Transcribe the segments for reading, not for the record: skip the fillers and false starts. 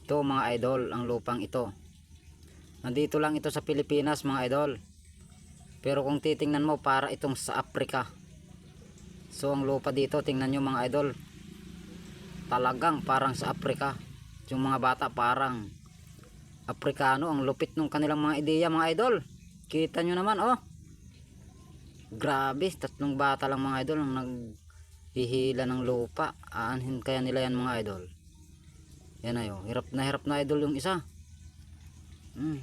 Ito mga idol, ang lupang ito. Nandito lang ito sa Pilipinas mga idol. Pero kung titingnan mo, para itong sa Africa. So ang lupa dito, tingnan nyo mga idol, talagang parang sa Africa. Yung mga bata parang Afrikano. Ang lupit ng kanilang mga ideya mga idol. Kita nyo naman oh. Grabe, 3 bata lang mga idol ang naghihila ng lupa. Aanhin kaya nila yan mga idol. Yan ayo, hirap na idol yung isa.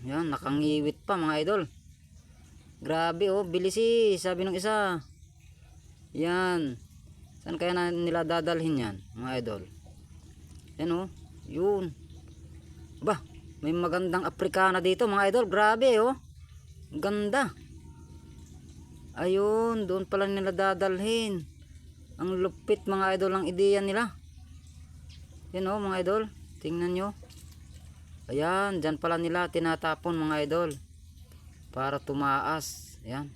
Yan, nakangiwit pa mga idol. Grabe oh, bilisi, sabi ng isa. Yan. Saan kaya na nila dadalhin yan mga idol? Yan oh, yun. Bah, may magandang Afrikana dito mga idol. Grabe oh. Ganda. Ayun, doon pala nila dadalhin. Ang lupit mga idol ang ideya nila. Yan oh mga idol, tingnan nyo. Ayan, dyan pala nila tinatapon mga idol para tumaas. Ayan,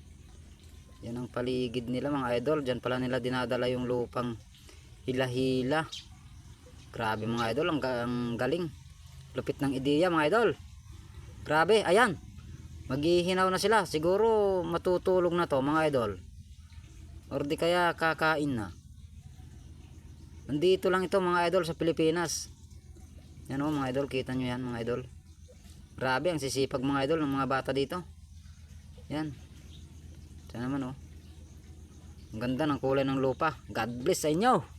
yan ang paligid nila mga idol. Dyan pala nila dinadala yung lupang hila-hila. Grabe mga idol, ang galing. Lupit ng ideya mga idol. Grabe, ayan, maghihinaw na sila. Siguro matutulog na to mga idol, or di kaya kakain na. Nandito lang ito mga idol sa Pilipinas. Yan o mga idol, kita nyo yan mga idol. Grabe ang sisipag mga idol ng mga bata dito. Yan. Ito naman o. Ang ganda ng kulay ng lupa. God bless sa inyo.